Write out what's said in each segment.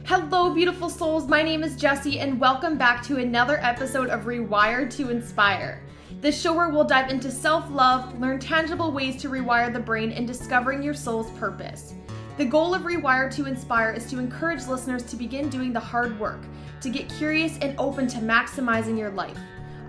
Hello, beautiful souls. My name is Jessie, and welcome back to another episode of Rewire to Inspire. This show where we'll dive into self-love, learn tangible ways to rewire the brain, and discovering your soul's purpose. The goal of Rewire to Inspire is to encourage listeners to begin doing the hard work, to get curious and open to maximizing your life.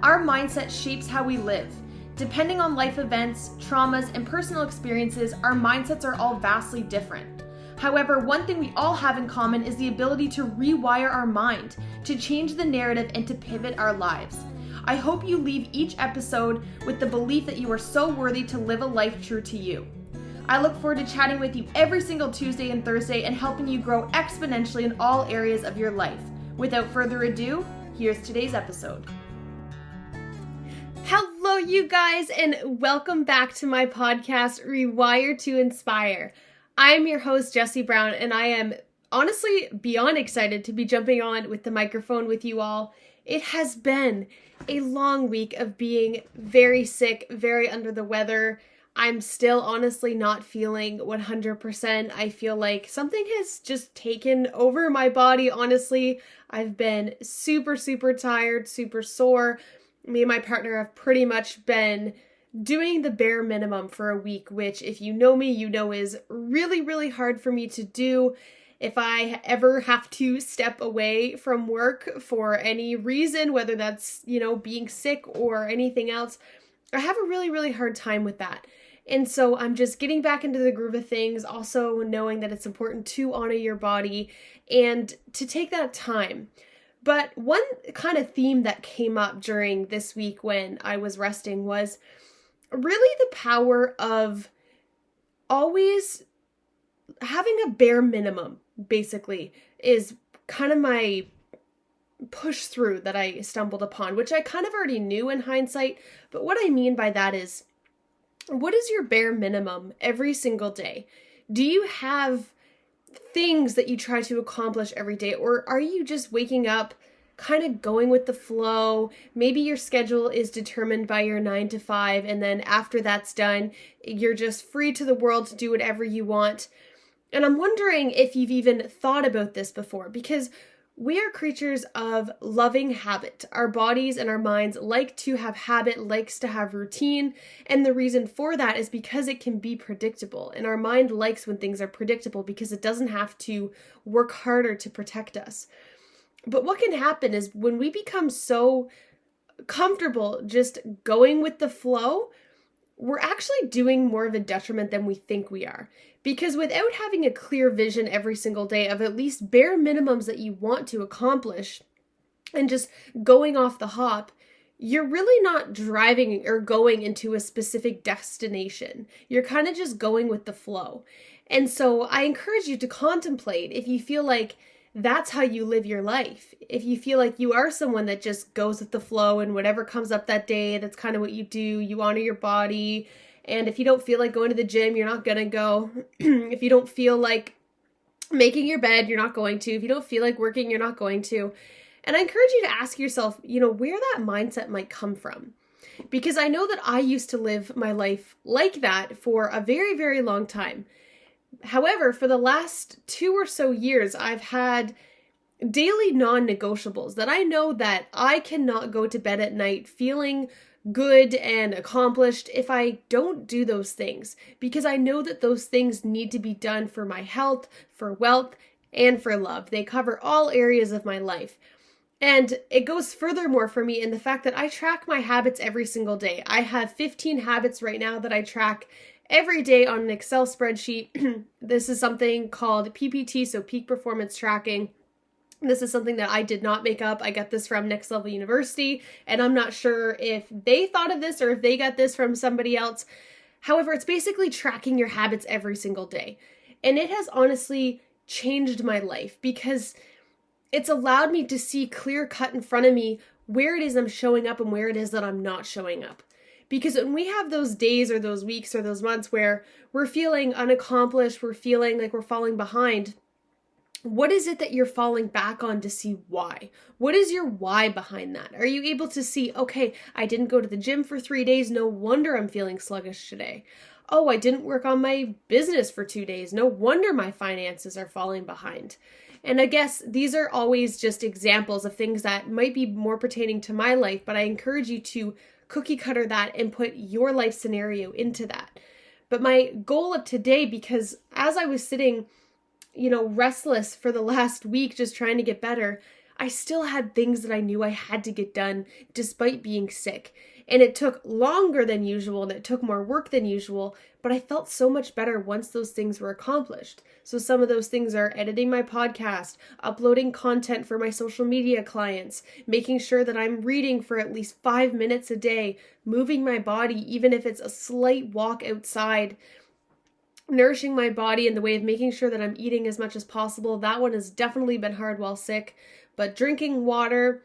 Our mindset shapes how we live. Depending on life events, traumas, and personal experiences, our mindsets are all vastly different. However, one thing we all have in common is the ability to rewire our mind, to change the narrative, and to pivot our lives. I hope you leave each episode with the belief that you are so worthy to live a life true to you. I look forward to chatting with you every single Tuesday and Thursday and helping you grow exponentially in all areas of your life. Without further ado, here's today's episode. Hello, you guys, and welcome back to my podcast, Rewire to Inspire. I'm your host, Jessie Brown, and I am honestly beyond excited to be jumping on with the microphone with you all. It has been a long week of being very sick, very under the weather. I'm still honestly not feeling 100%. I feel like something has just taken over my body, honestly. I've been super tired, super sore. Me and my partner have pretty much been doing the bare minimum for a week, which if you know me, you know is really hard for me to do. If I ever have to step away from work for any reason, whether that's, being sick or anything else, I have a really hard time with that. And so I'm just getting back into the groove of things, also knowing that it's important to honor your body and to take that time. But one kind of theme that came up during this week when I was resting was really the power of always having a bare minimum, basically, is kind of my push through that I stumbled upon, which I kind of already knew in hindsight. But what I mean by that is, what is your bare minimum every single day? Do you have things that you try to accomplish every day, or are you just waking up kind of going with the flow? Maybe your schedule is determined by your 9 to 5, and then after that's done, you're just free to the world to do whatever you want. And I'm wondering if you've even thought about this before, because we are creatures of loving habit. Our bodies and our minds like to have habit, likes to have routine, and the reason for that is because it can be predictable, and our mind likes when things are predictable because it doesn't have to work harder to protect us. But what can happen is when we become so comfortable just going with the flow, we're actually doing more of a detriment than we think we are. Because without having a clear vision every single day of at least bare minimums that you want to accomplish and just going off the hop, you're really not driving or going into a specific destination. You're kind of just going with the flow. And so I encourage you to contemplate if you feel like that's how you live your life. If you feel like you are someone that just goes with the flow and whatever comes up that day, that's kind of what you do. You honor your body. And if you don't feel like going to the gym, you're not going to go. If you don't feel like making your bed, you're not going to. If you don't feel like working, you're not going to. And I encourage you to ask yourself, where that mindset might come from. Because I know that I used to live my life like that for a very long time. However, for the last 2 or so years, I've had daily non-negotiables that I know that I cannot go to bed at night feeling good and accomplished if I don't do those things, because I know that those things need to be done for my health, for wealth, and for love. They cover all areas of my life. And it goes furthermore for me in the fact that I track my habits every single day. I have 15 habits right now that I track every day on an Excel spreadsheet. This is something called PPT, so peak performance tracking. This is something that I did not make up. I got this from Next Level University, and I'm not sure if they thought of this or if they got this from somebody else. However, it's basically tracking your habits every single day. And it has honestly changed my life because it's allowed me to see clear cut in front of me where it is I'm showing up and where it is that I'm not showing up. Because when we have those days or those weeks or those months where we're feeling unaccomplished, we're feeling like we're falling behind, what is it that you're falling back on to see why? What is your why behind that? Are you able to see, okay, I didn't go to the gym for 3 days, no wonder I'm feeling sluggish today. oh, I didn't work on my business for 2 days. No wonder my finances are falling behind. And I guess these are always just examples of things that might be more pertaining to my life, but I encourage you to cookie cutter that and put your life scenario into that. But my goal of today, because as I was sitting, restless for the last week, just trying to get better, I still had things that I knew I had to get done despite being sick. And it took longer than usual and it took more work than usual, but I felt so much better once those things were accomplished. So some of those things are editing my podcast, uploading content for my social media clients, making sure that I'm reading for at least 5 minutes a day, moving my body, even if it's a slight walk outside, nourishing my body in the way of making sure that I'm eating as much as possible. That one has definitely been hard while sick, but drinking water.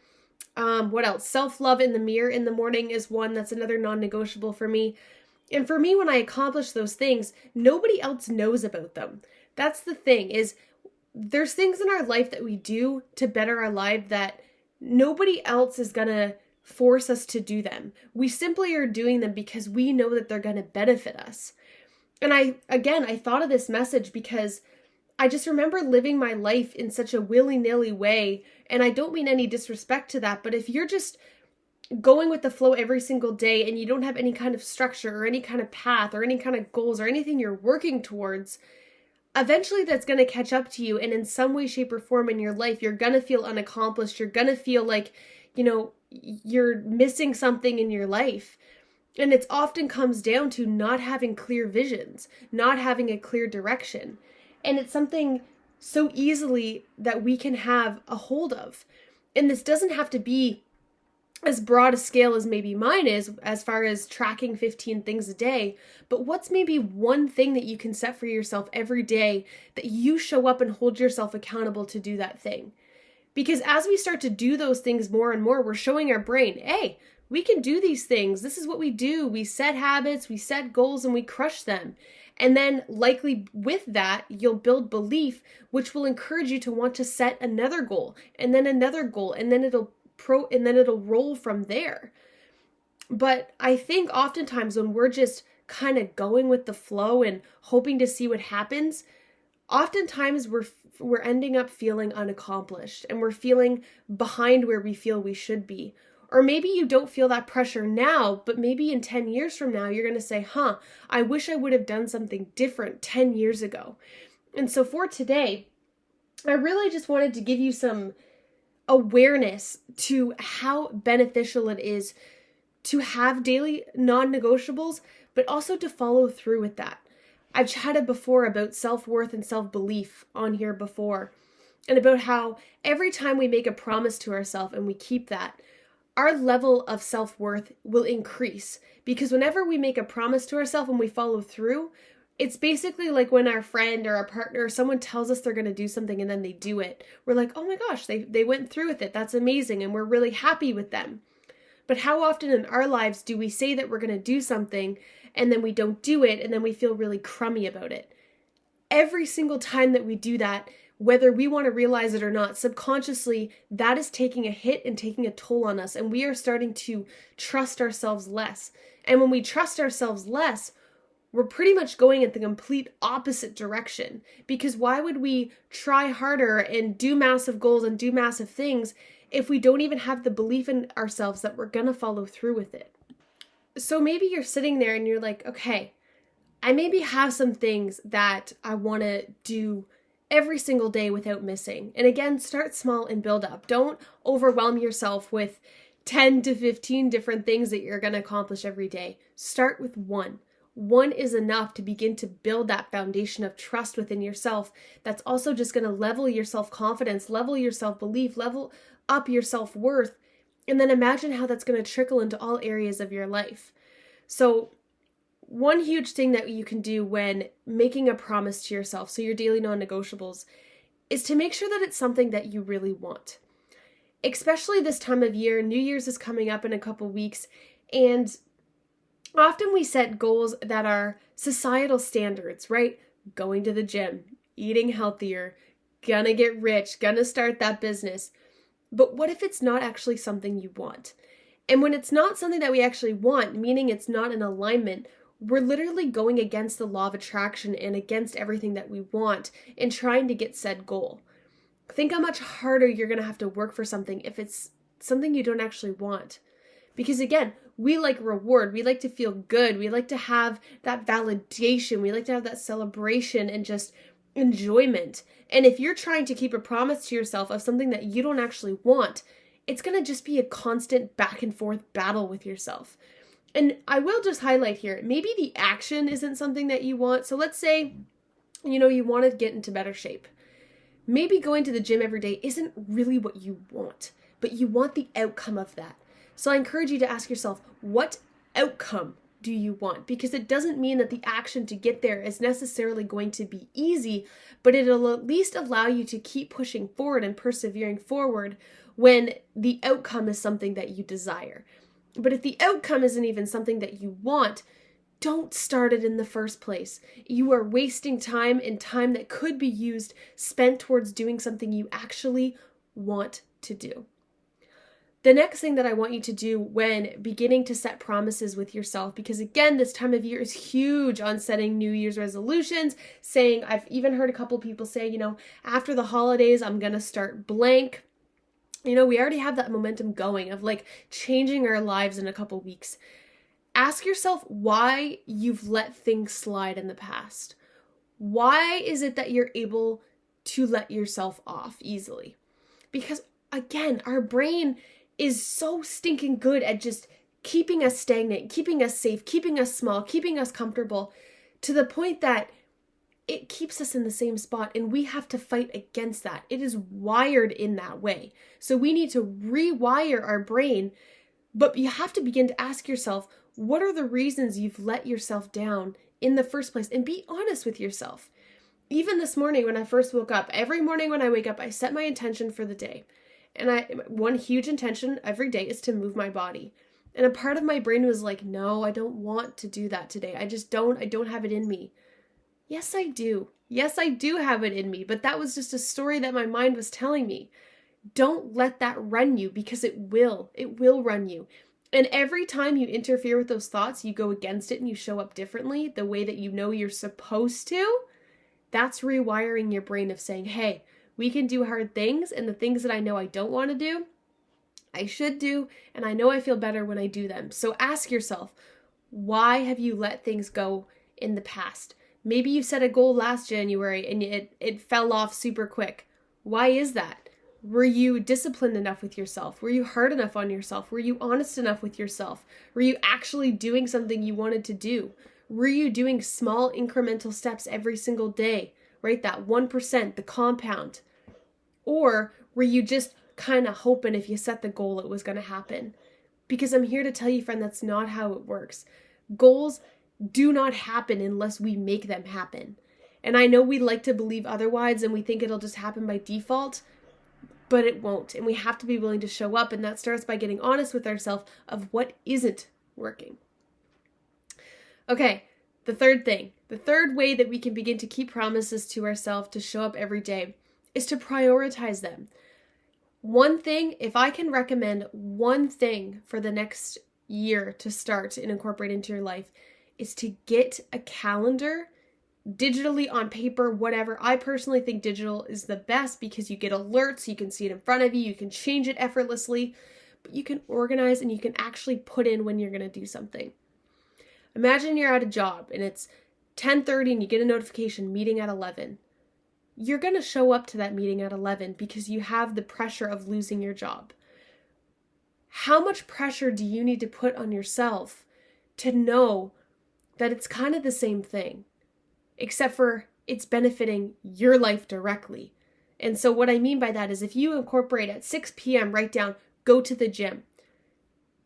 What else? Self-love in the mirror in the morning is one that's another non-negotiable for me. And for me, when I accomplish those things, nobody else knows about them. That's the thing, is there's things in our life that we do to better our life that nobody else is gonna force us to do them. We simply are doing them because we know that they're gonna benefit us. And I thought of this message because I just remember living my life in such a willy-nilly way, and I don't mean any disrespect to that, but if you're just going with the flow every single day and you don't have any kind of structure or any kind of path or any kind of goals or anything you're working towards, eventually that's going to catch up to you, and in some way, shape, or form in your life, you're going to feel unaccomplished. You're going to feel like, you're missing something in your life. And it often comes down to not having clear visions, not having a clear direction. And it's something so easily that we can have a hold of. And this doesn't have to be as broad a scale as maybe mine is, as far as tracking 15 things a day, but what's maybe one thing that you can set for yourself every day that you show up and hold yourself accountable to do that thing? Because as we start to do those things more and more, we're showing our brain, hey, we can do these things. This is what we do. We set habits, we set goals, and we crush them. And then likely with that, you'll build belief, which will encourage you to want to set another goal, and then another goal, and then it'll roll from there. But I think oftentimes when we're just kind of going with the flow and hoping to see what happens, oftentimes we're ending up feeling unaccomplished, and we're feeling behind where we feel we should be. Or maybe you don't feel that pressure now, but maybe in 10 years from now, you're going to say, I wish I would have done something different 10 years ago. And so for today, I really just wanted to give you some awareness to how beneficial it is to have daily non-negotiables, but also to follow through with that. I've chatted before about self-worth and self-belief on here before, and about how every time we make a promise to ourselves and we keep that, our level of self-worth will increase, because whenever we make a promise to ourselves and we follow through, it's basically like when our friend or our partner or someone tells us they're going to do something and then they do it. We're like, oh my gosh, they went through with it. That's amazing. And we're really happy with them. But how often in our lives do we say that we're going to do something and then we don't do it and then we feel really crummy about it? Every single time that we do that, whether we want to realize it or not, subconsciously, that is taking a hit and taking a toll on us. And we are starting to trust ourselves less. And when we trust ourselves less, we're pretty much going in the complete opposite direction. Because why would we try harder and do massive goals and do massive things if we don't even have the belief in ourselves that we're going to follow through with it? So maybe you're sitting there and you're like, okay, I maybe have some things that I want to do every single day without missing. And again, start small and build up. Don't overwhelm yourself with 10 to 15 different things that you're going to accomplish every day. Start with one. One is enough to begin to build that foundation of trust within yourself. That's also just going to level your self-confidence, level your self-belief, level up your self-worth. And then imagine how that's going to trickle into all areas of your life. So one huge thing that you can do when making a promise to yourself, so your daily non-negotiables, is to make sure that it's something that you really want. Especially this time of year, New Year's is coming up in a couple weeks, and often we set goals that are societal standards, right? Going to the gym, eating healthier, gonna get rich, gonna start that business. But what if it's not actually something you want? And when it's not something that we actually want, meaning it's not in alignment, we're literally going against the law of attraction and against everything that we want in trying to get said goal. Think how much harder you're going to have to work for something if it's something you don't actually want. Because again, we like reward, we like to feel good, we like to have that validation, we like to have that celebration and just enjoyment. And if you're trying to keep a promise to yourself of something that you don't actually want, it's going to just be a constant back and forth battle with yourself. And I will just highlight here, maybe the action isn't something that you want. So let's say, you want to get into better shape. Maybe going to the gym every day isn't really what you want, but you want the outcome of that. So I encourage you to ask yourself, what outcome do you want? Because it doesn't mean that the action to get there is necessarily going to be easy, but it'll at least allow you to keep pushing forward and persevering forward when the outcome is something that you desire. But if the outcome isn't even something that you want, don't start it in the first place. You are wasting time, and time that could be used, spent towards doing something you actually want to do. The next thing that I want you to do when beginning to set promises with yourself, because again, this time of year is huge on setting New Year's resolutions, saying, I've even heard a couple people say, after the holidays, I'm going to start blank. We already have that momentum going of like changing our lives in a couple weeks. Ask yourself why you've let things slide in the past. Why is it that you're able to let yourself off easily? Because again, our brain is so stinking good at just keeping us stagnant, keeping us safe, keeping us small, keeping us comfortable, to the point that it keeps us in the same spot, and we have to fight against that. It is wired in that way. So we need to rewire our brain, but you have to begin to ask yourself, what are the reasons you've let yourself down in the first place? And be honest with yourself. Even this morning when I first woke up, every morning when I wake up, I set my intention for the day. And one huge intention every day is to move my body. And a part of my brain was like, no, I don't want to do that today. I don't have it in me. Yes, I do. Yes, I do have it in me, but that was just a story that my mind was telling me. Don't let that run you, because it will run you. And every time you interfere with those thoughts, you go against it and you show up differently, the way that you're supposed to, that's rewiring your brain of saying, hey, we can do hard things, and the things that I know I don't want to do, I should do, and I know I feel better when I do them. So ask yourself, why have you let things go in the past? Maybe you set a goal last January and it fell off super quick. Why is that? Were you disciplined enough with yourself? Were you hard enough on yourself? Were you honest enough with yourself? Were you actually doing something you wanted to do? Were you doing small incremental steps every single day, right? That 1%, the compound. Or were you just kind of hoping if you set the goal it was going to happen? Because I'm here to tell you, friend, that's not how it works. Goals do not happen unless we make them happen. And I know we like to believe otherwise and we think it'll just happen by default, but it won't. And we have to be willing to show up, and that starts by getting honest with ourselves of what isn't working. Okay, the third way that we can begin to keep promises to ourselves to show up every day is to prioritize them. One thing, if I can recommend one thing for the next year to start and incorporate into your life, is to get a calendar, digitally, on paper, whatever. I personally think digital is the best because you get alerts, you can see it in front of you, you can change it effortlessly, but you can organize and you can actually put in when you're going to do something. Imagine you're at a job and it's 10:30 and you get a notification, meeting at 11. You're going to show up to that meeting at 11 because you have the pressure of losing your job. How much pressure do you need to put on yourself to know that it's kind of the same thing, except for it's benefiting your life directly? And so what I mean by that is if you incorporate at 6 p.m., write down, go to the gym.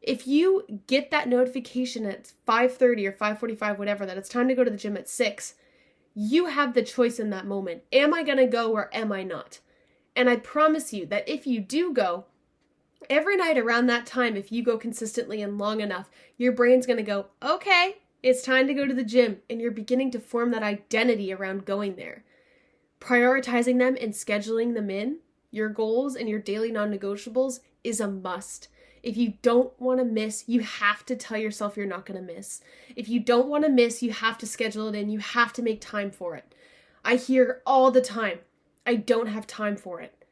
If you get that notification at 5:30 or 5:45, whatever, that it's time to go to the gym at 6, you have the choice in that moment. Am I going to go or am I not? And I promise you that if you do go, every night around that time, if you go consistently and long enough, your brain's going to go, okay, it's time to go to the gym, and you're beginning to form that identity around going there. Prioritizing them and scheduling them in, your goals and your daily non-negotiables, is a must. If you don't want to miss, you have to tell yourself you're not going to miss. If you don't want to miss, you have to schedule it in. You have to make time for it. I hear all the time, I don't have time for it.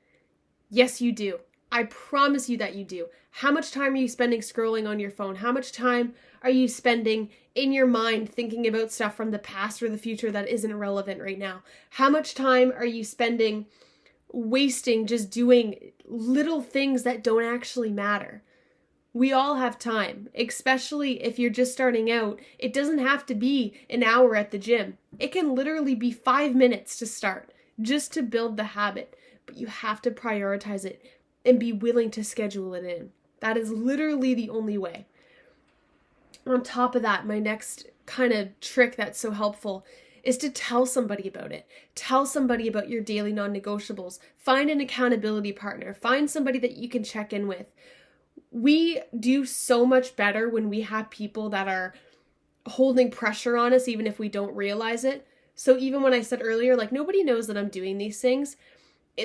Yes, you do. I promise you that you do. How much time are you spending scrolling on your phone? How much time are you spending in your mind thinking about stuff from the past or the future that isn't relevant right now? How much time are you spending wasting just doing little things that don't actually matter? We all have time, especially if you're just starting out. It doesn't have to be an hour at the gym. It can literally be 5 minutes to start, just to build the habit. But you have to prioritize it and be willing to schedule it in. That is literally the only way. On top of that, my next kind of trick that's so helpful is to tell somebody about it. Tell somebody about your daily non-negotiables. Find an accountability partner. Find somebody that you can check in with. We do so much better when we have people that are holding pressure on us, even if we don't realize it. So even when I said earlier, like, nobody knows that I'm doing these things,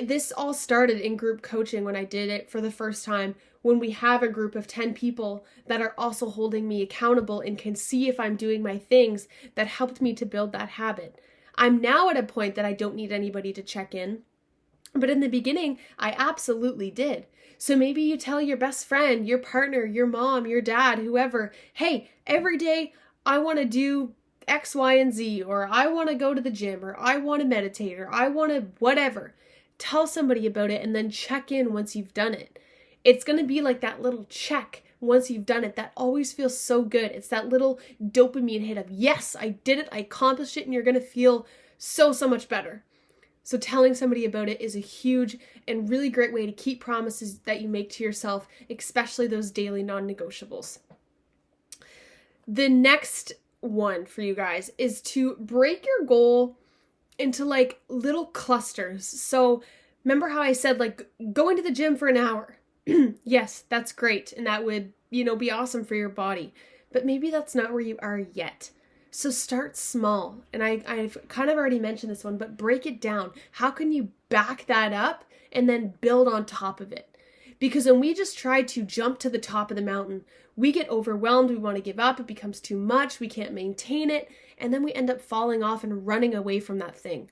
this all started in group coaching when I did it for the first time, when we have a group of 10 people that are also holding me accountable and can see if I'm doing my things that helped me to build that habit. I'm now at a point that I don't need anybody to check in, but in the beginning, I absolutely did. So maybe you tell your best friend, your partner, your mom, your dad, whoever, hey, every day I want to do X, Y, and Z, or I want to go to the gym, or I want to meditate, or I want to whatever. Tell somebody about it and then check in once you've done it. It's going to be like that little check once you've done it that always feels so good. It's that little dopamine hit of, yes, I did it, I accomplished it, and you're going to feel so much better. So telling somebody about it is a huge and really great way to keep promises that you make to yourself, especially those daily non-negotiables. The next one for you guys is to break your goal into like little clusters. So remember how I said like going to the gym for an hour? Yes, that's great. And that would, be awesome for your body. But maybe that's not where you are yet. So start small. And I've kind of already mentioned this one, but break it down. How can you back that up and then build on top of it? Because when we just try to jump to the top of the mountain, we get overwhelmed. We want to give up. It becomes too much. We can't maintain it. And then we end up falling off and running away from that thing.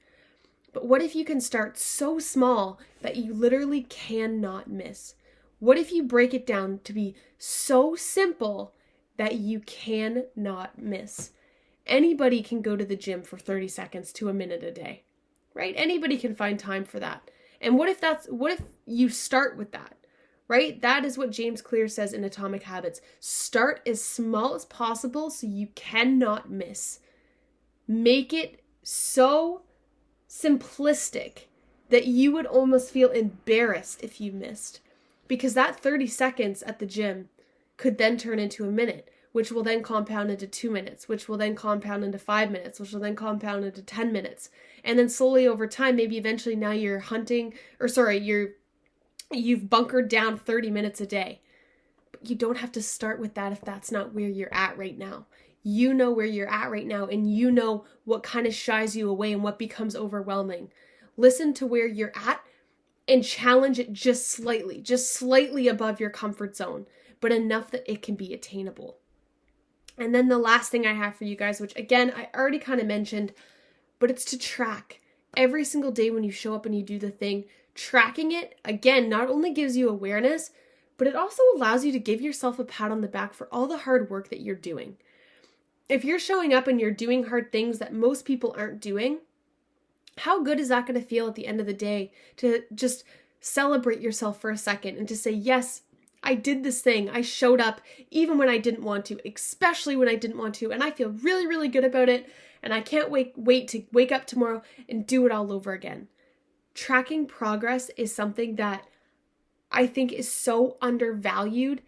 But what if you can start so small that you literally cannot miss? What if you break it down to be so simple that you cannot miss? Anybody can go to the gym for 30 seconds to a minute a day, right? Anybody can find time for that. And what if you start with that, right? That is what James Clear says in Atomic Habits. Start as small as possible so you cannot miss. Make it so simplistic that you would almost feel embarrassed if you missed. Because that 30 seconds at the gym could then turn into a minute, which will then compound into 2 minutes, which will then compound into 5 minutes, which will then compound into 10 minutes. And then slowly over time, maybe eventually now you've bunkered down 30 minutes a day. But you don't have to start with that if that's not where you're at right now. You know where you're at right now, and you know what kind of shies you away and what becomes overwhelming. Listen to where you're at and challenge it just slightly above your comfort zone, but enough that it can be attainable. And then the last thing I have for you guys, which again, I already kind of mentioned, but it's to track. Every single day when you show up and you do the thing, tracking it, again, not only gives you awareness, but it also allows you to give yourself a pat on the back for all the hard work that you're doing. If you're showing up and you're doing hard things that most people aren't doing, how good is that going to feel at the end of the day to just celebrate yourself for a second and to say, yes, I did this thing. I showed up even when I didn't want to, especially when I didn't want to. And I feel really, really good about it. And I can't wait to wake up tomorrow and do it all over again. Tracking progress is something that I think is so undervalued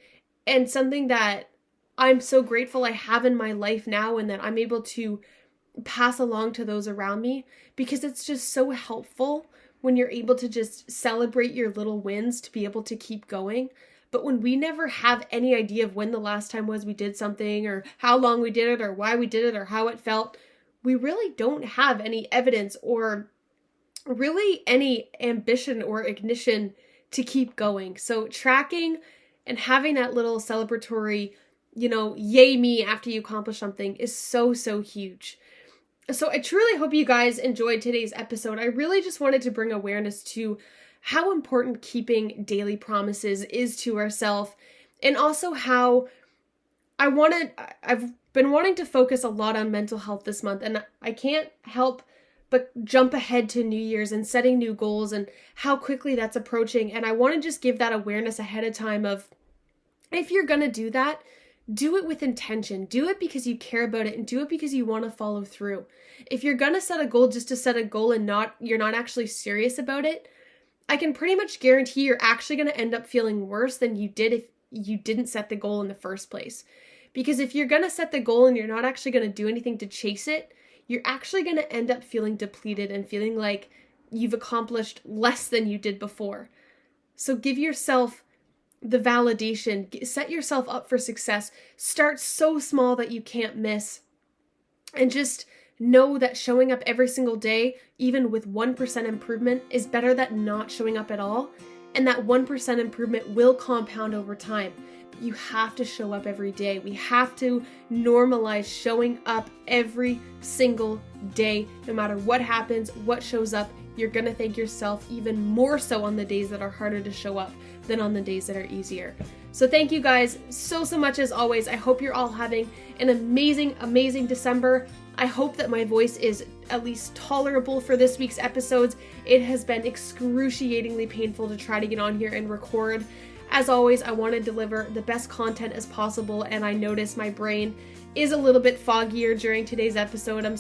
and something that I'm so grateful I have in my life now and that I'm able to pass along to those around me, because it's just so helpful when you're able to just celebrate your little wins to be able to keep going. But when we never have any idea of when the last time was we did something or how long we did it or why we did it or how it felt, we really don't have any evidence or really any ambition or ignition to keep going. So tracking And having that little celebratory, yay me after you accomplish something is so, so huge. So I truly hope you guys enjoyed today's episode. I really just wanted to bring awareness to how important keeping daily promises is to ourselves, and also how I've been wanting to focus a lot on mental health this month, and I can't help but jump ahead to New Year's and setting new goals and how quickly that's approaching. And I want to just give that awareness ahead of time of, if you're going to do that, do it with intention. Do it because you care about it, and do it because you want to follow through. If you're going to set a goal just to set a goal and you're not actually serious about it, I can pretty much guarantee you're actually going to end up feeling worse than you did if you didn't set the goal in the first place. Because if you're going to set the goal and you're not actually going to do anything to chase it, you're actually going to end up feeling depleted and feeling like you've accomplished less than you did before. So give yourself the validation, set yourself up for success. Start so small that you can't miss. And just know that showing up every single day, even with 1% improvement, is better than not showing up at all. And that 1% improvement will compound over time. But you have to show up every day. We have to normalize showing up every single day. No matter what happens, what shows up, you're going to thank yourself even more so on the days that are harder to show up than on the days that are easier. So thank you guys so much as always. I hope you're all having an amazing, amazing December. I hope that my voice is at least tolerable for this week's episodes. It has been excruciatingly painful to try to get on here and record. As always, I want to deliver the best content as possible, and I notice my brain is a little bit foggier during today's episode. I'm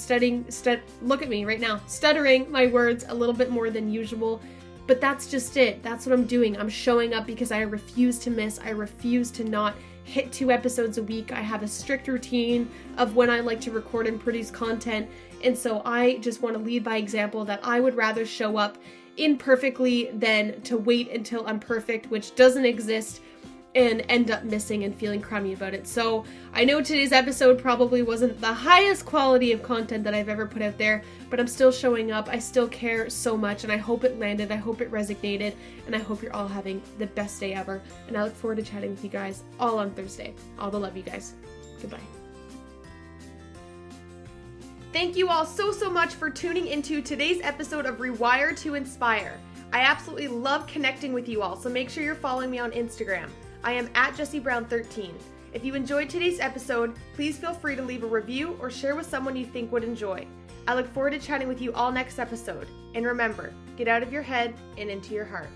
look at me right now, stuttering my words a little bit more than usual, but that's just it. That's what I'm doing. I'm showing up because I refuse to miss. I refuse to not hit 2 episodes a week. I have a strict routine of when I like to record and produce content, and so I just want to lead by example that I would rather show up imperfectly than to wait until I'm perfect, which doesn't exist, and end up missing and feeling crummy about it. So I know today's episode probably wasn't the highest quality of content that I've ever put out there, but I'm still showing up. I still care so much, and I hope it landed. I hope it resonated, and I hope you're all having the best day ever. And I look forward to chatting with you guys all on Thursday. All the love, you guys. Goodbye. Thank you all so much for tuning into today's episode of Rewire to Inspire. I absolutely love connecting with you all, so make sure you're following me on Instagram. I am at Jessie Brown 13. If you enjoyed today's episode, please feel free to leave a review or share with someone you think would enjoy. I look forward to chatting with you all next episode. And remember, get out of your head and into your heart.